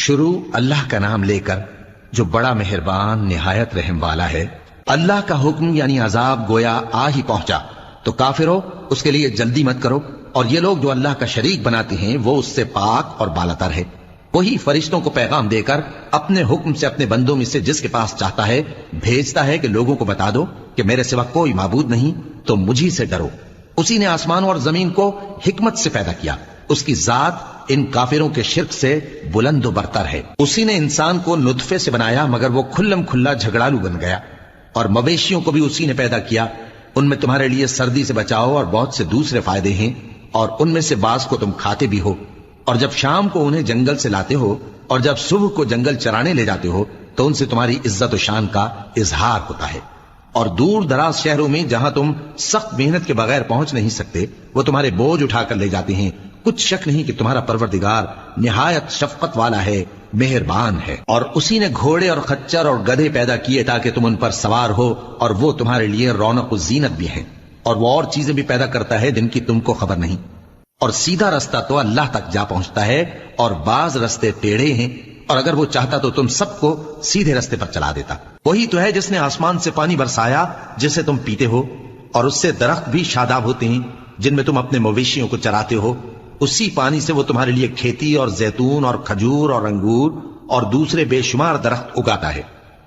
شروع اللہ کا نام لے کر جو بڑا مہربان نہایت رحم والا ہے۔ اللہ کا حکم یعنی عذاب گویا آ ہی پہنچا تو کافرو اس کے لیے جلدی مت کرو، اور یہ لوگ جو اللہ کا شریک بناتے ہیں وہ اس سے پاک اور بالاتر ہے۔ وہی فرشتوں کو پیغام دے کر اپنے حکم سے اپنے بندوں میں سے جس کے پاس چاہتا ہے بھیجتا ہے کہ لوگوں کو بتا دو کہ میرے سوا کوئی معبود نہیں، تو مجھی سے ڈرو۔ اسی نے آسمانوں اور زمین کو حکمت سے پیدا کیا، اس کی ذات ان کافروں کے شرک سے بلند و برتر ہے۔ اسی نے انسان کو نطفے سے بنایا مگر وہ کھلم کھلا جھگڑالو بن گیا، اور مویشیوں کو بھی اسی نے پیدا کیا، ان میں تمہارے لیے سردی سے بچاؤ اور بہت سے دوسرے فائدے ہیں، اور ان میں سے بعض کو تم کھاتے بھی ہو۔ اور جب شام کو انہیں جنگل سے لاتے ہو اور جب صبح کو جنگل چرانے لے جاتے ہو تو ان سے تمہاری عزت و شان کا اظہار ہوتا ہے۔ اور دور دراز شہروں میں جہاں تم سخت محنت کے بغیر پہنچ نہیں سکتے وہ تمہارے بوجھ اٹھا کر لے جاتے ہیں۔ کچھ شک نہیں کہ تمہارا پروردگار نہایت شفقت والا ہے، مہربان ہے۔ اور اسی نے گھوڑے اور خچر اور گدھے پیدا کیے تاکہ تم ان پر سوار ہو، اور وہ تمہارے لیے رونق و زینت بھی ہیں، اور وہ اور چیزیں بھی پیدا کرتا ہے جن کی تم کو خبر نہیں۔ اور سیدھا رستہ تو اللہ تک جا پہنچتا ہے، اور بعض رستے ٹیڑھے ہیں، اور اگر وہ چاہتا تو تم سب کو سیدھے رستے پر چلا دیتا۔ وہی تو ہے جس نے آسمان سے پانی برسایا جسے تم پیتے ہو، اور اس سے درخت بھی شاداب ہوتے ہیں جن میں تم اپنے مویشیوں کو چراتے ہو۔ اسی پانی سے وہ تمہارے لیے کھیتی اور زیتون اور کھجور اور انگور اور دوسرے بے شمار درخت اگاتا ہے،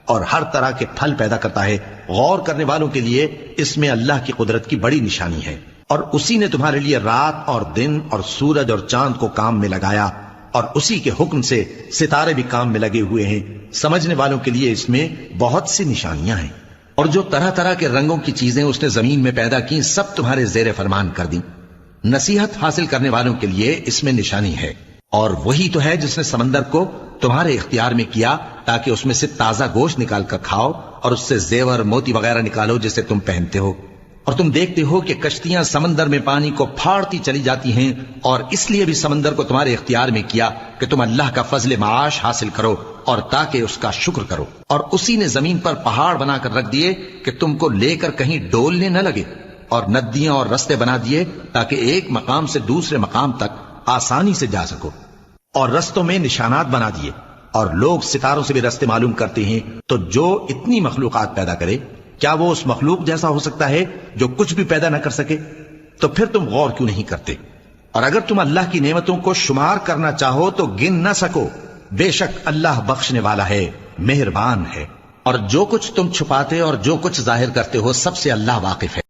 اور ہر طرح کے پھل پیدا کرتا ہے۔ غور کرنے والوں کے لیے اس میں اللہ کی قدرت کی بڑی نشانی ہے۔ اور اسی نے تمہارے لیے رات اور دن اور سورج اور چاند کو کام میں لگایا، اور اسی کے حکم سے ستارے بھی کام میں لگے ہوئے ہیں۔ سمجھنے والوں کے لیے اس میں بہت سی نشانیاں ہیں۔ اور جو طرح طرح کے رنگوں کی چیزیں اس نے زمین میں پیدا کی سب تمہارے زیر فرمان کر دیں۔ نصیحت حاصل کرنے والوں کے لیے اس میں نشانی ہے۔ اور وہی تو ہے جس نے سمندر کو تمہارے اختیار میں کیا تاکہ اس میں سے تازہ گوشت نکال کر کھاؤ، اور اس سے زیور موتی وغیرہ نکالو جسے تم پہنتے ہو۔ اور تم دیکھتے ہو کہ کشتیاں سمندر میں پانی کو پھاڑتی چلی جاتی ہیں، اور اس لیے بھی سمندر کو تمہارے اختیار میں کیا کہ تم اللہ کا فضل معاش حاصل کرو اور تاکہ اس کا شکر کرو۔ اور اسی نے زمین پر پہاڑ بنا کر رکھ دیے کہ تم کو لے کر کہیں ڈولنے نہ لگے، اور ندیاں اور رستے بنا دیے تاکہ ایک مقام سے دوسرے مقام تک آسانی سے جا سکو، اور رستوں میں نشانات بنا دیے۔ اور لوگ ستاروں سے بھی رستے معلوم کرتے ہیں، تو جو اتنی مخلوقات پیدا کرے کیا وہ اس مخلوق جیسا ہو سکتا ہے جو کچھ بھی پیدا نہ کر سکے؟ تو پھر تم غور کیوں نہیں کرتے؟ اور اگر تم اللہ کی نعمتوں کو شمار کرنا چاہو تو گن نہ سکو، بے شک اللہ بخشنے والا ہے، مہربان ہے۔ اور جو کچھ تم چھپاتے اور جو کچھ ظاہر کرتے ہو سب سے اللہ واقف ہے۔